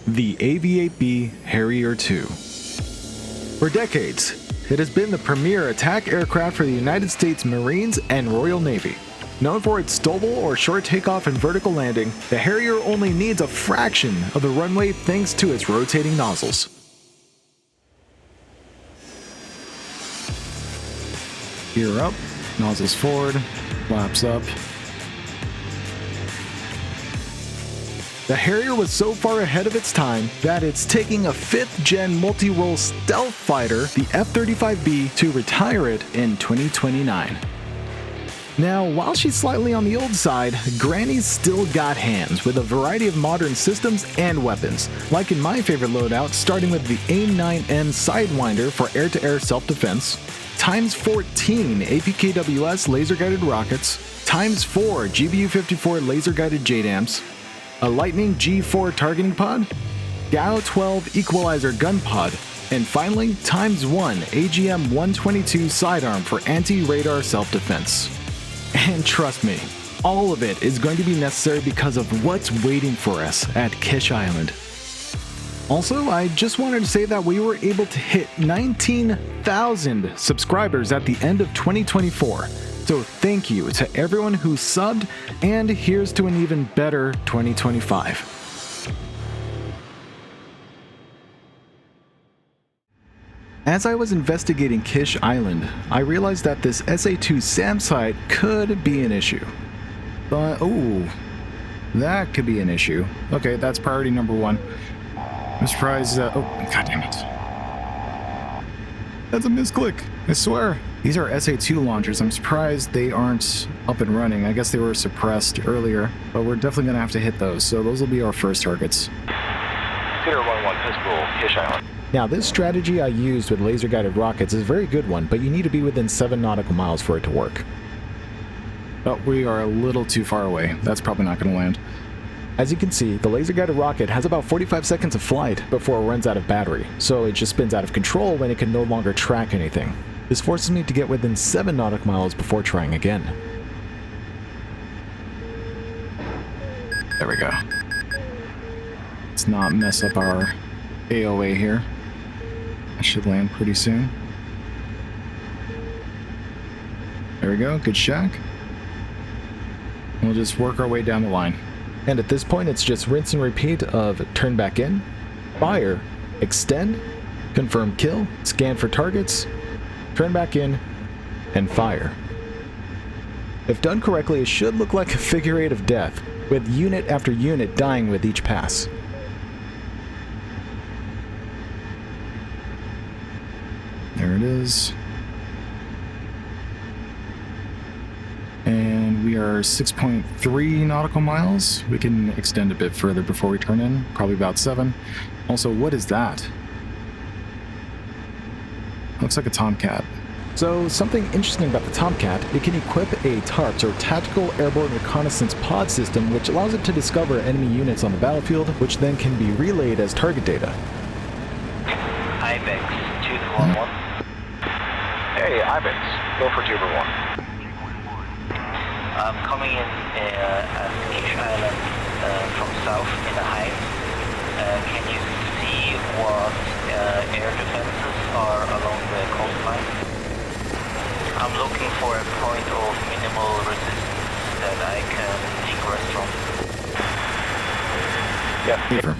the AV-8B Harrier II. For decades, it has been the premier attack aircraft for the United States Marines and Royal Navy. Known for its STOVL or short takeoff and vertical landing, the Harrier only needs a fraction of the runway thanks to its rotating nozzles. Gear up, nozzles forward, flaps up. The Harrier was so far ahead of its time that it's taking a 5th-gen multi-role stealth fighter, the F-35B, to retire it in 2029. Now, while she's slightly on the old side, Granny's still got hands with a variety of modern systems and weapons, like in my favorite loadout, starting with the AIM-9M Sidewinder for air-to-air self-defense, ×14 APKWS laser-guided rockets, ×4 GBU-54 laser-guided JDAMs, a Lightning G4 targeting pod, GAU-12 equalizer gun pod, and finally ×1 AGM-122 sidearm for anti-radar self-defense. And trust me, all of it is going to be necessary because of what's waiting for us at Kish Island. Also, I just wanted to say that we were able to hit 19,000 subscribers at the end of 2024. So thank you to everyone who subbed, and here's to an even better 2025. As I was investigating Kish Island, I realized that this SA-2 SAM site could be an issue. But, oh, that could be an issue. Okay, that's priority number 1. I'm surprised that, oh, god damn it. That's a misclick, I swear. These are SA-2 launchers. I'm surprised they aren't up and running. I guess they were suppressed earlier, but we're definitely going to have to hit those, so those will be our first targets. Peter 1-1, Pistol, Kish Island. Now, this strategy I used with laser-guided rockets is a very good one, but you need to be within 7 nautical miles for it to work. But we are a little too far away. That's probably not going to land. As you can see, the laser-guided rocket has about 45 seconds of flight before it runs out of battery, so it just spins out of control when it can no longer track anything. This forces me to get within 7 nautical miles before trying again. There we go. Let's not mess up our AOA here. I should land pretty soon. There we go, good shack. We'll just work our way down the line. And at this point, it's just rinse and repeat of turn back in, fire, extend, confirm kill, scan for targets, turn back in, and fire. If done correctly, it should look like a figure 8 of death, with unit after unit dying with each pass. There it is. And we are 6.3 nautical miles. We can extend a bit further before we turn in, probably about 7. Also, what is that? Looks like a Tomcat. So, something interesting about the Tomcat, it can equip a TARPS, or Tactical Airborne Reconnaissance Pod system, which allows it to discover enemy units on the battlefield, which then can be relayed as target data. IBEX 2-1-1. Hey, IBEX, go for 2-1. I'm coming in at Kish Island from south in the heights. Can you see what air defenses are along the coastline? I'm looking for a point of minimal resistance that I can egress from. Yeah.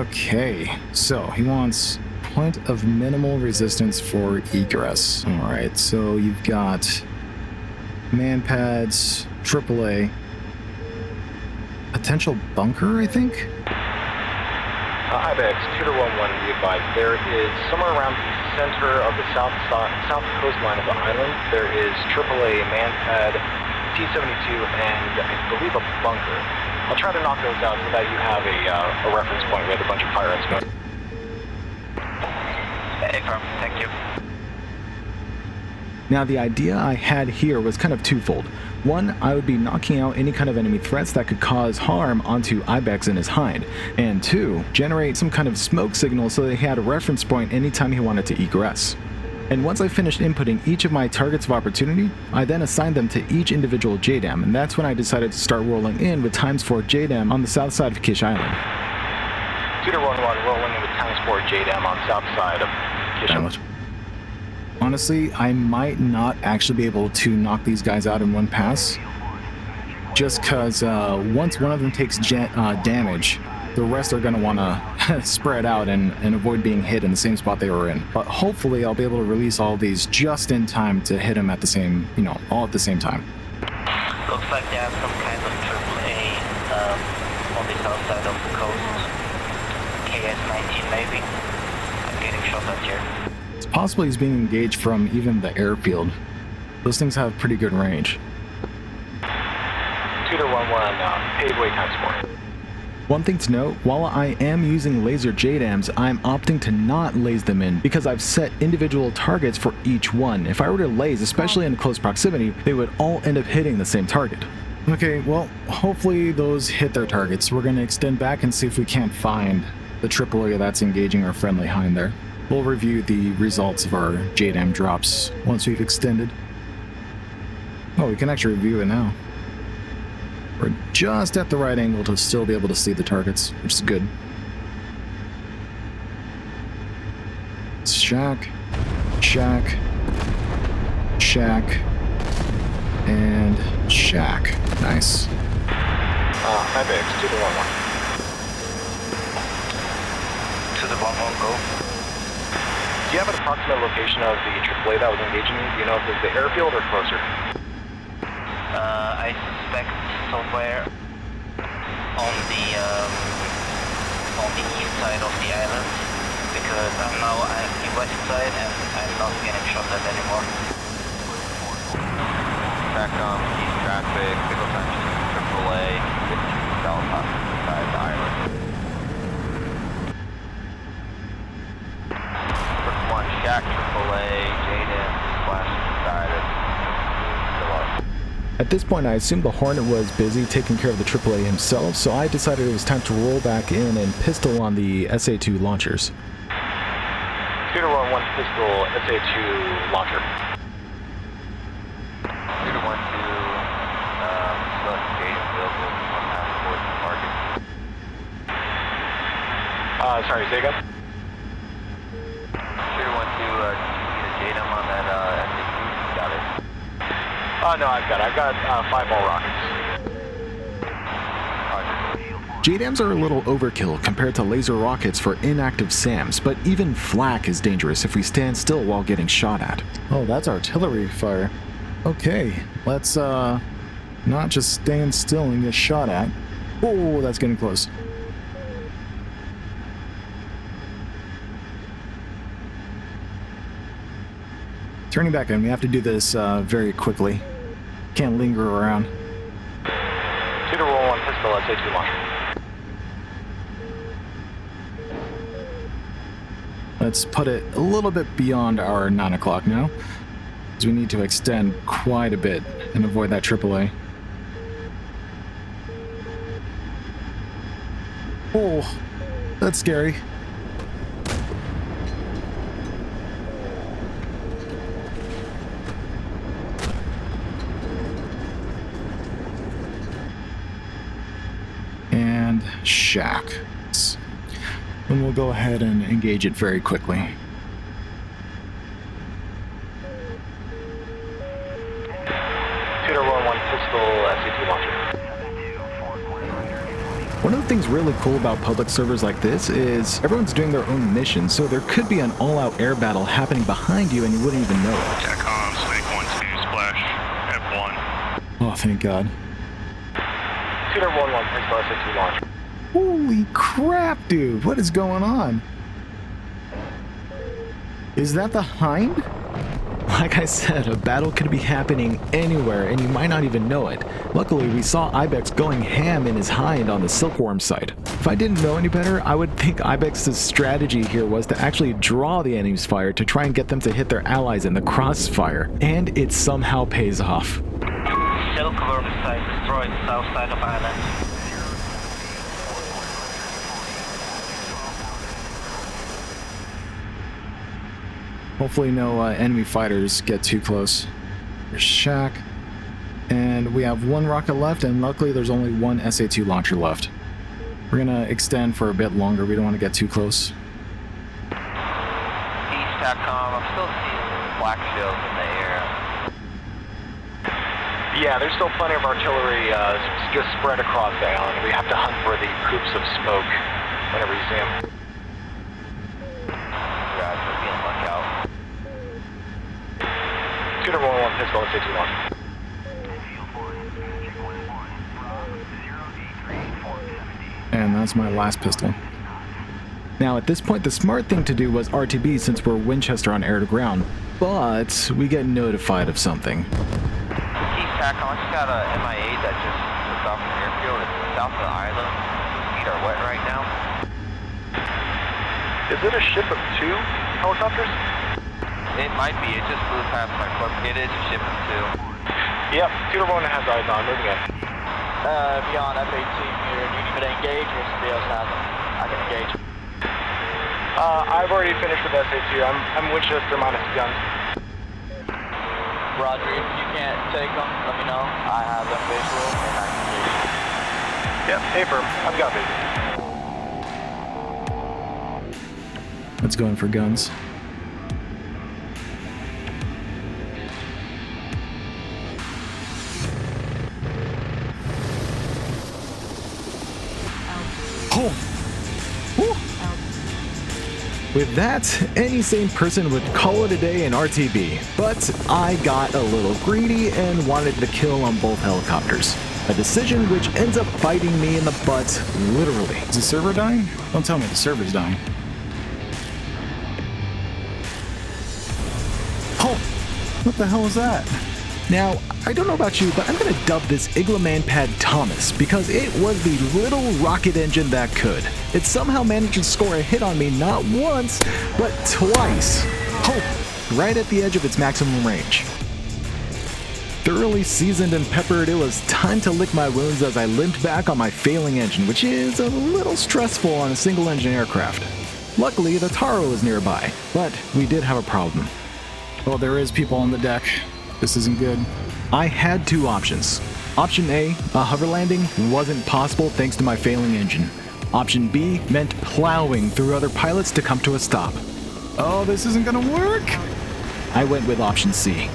Okay, so he wants point of minimal resistance for egress. Alright, so you've got man pads, AAA, potential bunker, I think? IBEX 2-1-1, be advised. There is somewhere around the center of the south coastline of the island, there is AAA, man pad, T-72, and I believe a bunker. I'll try to knock those out so that you have a reference point with a bunch of fire escort. Hey, firm. Thank you. Now, the idea I had here was kind of twofold. One, I would be knocking out any kind of enemy threats that could cause harm onto Ibex and his hind. And two, generate some kind of smoke signal so that he had a reference point anytime he wanted to egress. And once I finished inputting each of my targets of opportunity, I then assigned them to each individual JDAM, and that's when I decided to start rolling in with ×4 JDAM on the south side of Kish Island. Shooter 1-1, rolling in with transport JDAM on south side of Damn it. Honestly, I might not actually be able to knock these guys out in one pass. Just because once one of them takes damage, the rest are going to want to spread out and avoid being hit in the same spot they were in. But hopefully I'll be able to release all these just in time to hit them at the same, all at the same time. Looks like they have some kind of AAA on the south side of the coast. KS-19 maybe. I'm getting shot at here. It's possible he's being engaged from even the airfield. Those things have pretty good range. Shooter 1-1, paveway transport. One thing to note, while I am using laser JDAMs, I'm opting to not laze them in because I've set individual targets for each one. If I were to laze, especially in close proximity, they would all end up hitting the same target. Okay, well, hopefully those hit their targets. We're going to extend back and see if we can't find the AAA that's engaging our friendly hind there. We'll review the results of our JDAM drops once we've extended. Oh, we can actually review it now. We're just at the right angle to still be able to see the targets, which is good. Shack, shack, shack, and shack. Nice. IBX, to the 1-1. To the 1-1, go. Do you have an approximate location of the AAA that was engaging you? Do you know if it's the airfield or closer? I suspect somewhere on the east side of the island, because I'm now at the west side and I'm not getting shot at anymore. TRACOM, east traffic, signal times AAA, 15 south side of the island. First one, Shack, AAA, JDAM, splash side of still up. At this point, I assumed the Hornet was busy taking care of the AAA himself, so I decided it was time to roll back in and pistol on the SA-2 launchers. Shooter 1-1, pistol, SA-2 launcher. Shooter 1-2, select gate available on path towards the target. Sorry, say again? Shooter 1-2, do you need a JDAM on that SA-2? Got it. No, I've got 5-ball rockets. JDAMs are a little overkill compared to laser rockets for inactive SAMs, but even flak is dangerous if we stand still while getting shot at. Oh, that's artillery fire. Okay, let's not just stand still and get shot at. Oh, that's getting close. Turning back in, we have to do this very quickly. Can't linger around. Shooter 1-1, pistol, SA-2 launcher. Let's put it a little bit beyond our 9 o'clock now, because we need to extend quite a bit and avoid that AAA. Oh, that's scary. And shack. And we'll go ahead and engage it very quickly. Shooter 1-1, pistol, SA-2 launcher. One of the things really cool about public servers like this is everyone's doing their own mission, so there could be an all-out air battle happening behind you and you wouldn't even know it. TACOM, Snake 1-2, splash, F1. Oh, thank God. Shooter 1-1, pistol, SA-2 launcher. Holy crap, dude. What is going on? Is that the Hind? Like I said, a battle could be happening anywhere and you might not even know it. Luckily, we saw Ibex going ham in his hind on the Silkworm site. If I didn't know any better, I would think Ibex's strategy here was to actually draw the enemy's fire to try and get them to hit their allies in the crossfire, and it somehow pays off. Silkworm site destroyed, south side of island. Hopefully no enemy fighters get too close. There's shack. And we have one rocket left, and luckily there's only one SA-2 launcher left. We're gonna extend for a bit longer. We don't want to get too close. East TACCOM, I'm still seeing black shields in the air. Yeah, there's still plenty of artillery just spread across the island. We have to hunt for the coops of smoke whenever you see them. Guys, we're being lookout. Shooter 1-1 pistol, let's say 2-1. And that's my last pistol. Now at this point the smart thing to do was RTB since we're Winchester on air to ground, but we get notified of something. East TACCOM, I just got a MIA that just took off from the airfield. It's south of the island. Feet are wet right now. Is it a ship of 2 helicopters? It might be. It just flew past my foot. It is a ship of 2. Yep, Shooter 1 has eyes on, moving in. Beyond F-18 here. Do you need me to engage or somebody else has them? I can engage. I've already finished with SA2. I'm Winchester minus guns. Roger, if you can't take them, let me know. I have them visual and I can engage. Yep, hey firm, I've got it. Let's go in for guns. Oh! Whew. With that, any sane person would call it a day in RTB, but I got a little greedy and wanted the kill on both helicopters. A decision which ends up biting me in the butt, literally. Is the server dying? Don't tell me the server's dying. Oh! What the hell is that? Now, I don't know about you, but I'm gonna dub this Gamepad Thomas because it was the little rocket engine that could. It somehow managed to score a hit on me not once, but twice. Oh, right at the edge of its maximum range. Thoroughly seasoned and peppered, it was time to lick my wounds as I limped back on my failing engine, which is a little stressful on a single engine aircraft. Luckily, the Taro was nearby, but we did have a problem. Well, there is people on the deck. This isn't good. I had two options. Option A, a hover landing, wasn't possible thanks to my failing engine. Option B meant plowing through other pilots to come to a stop. Oh, this isn't gonna work! I went with option C.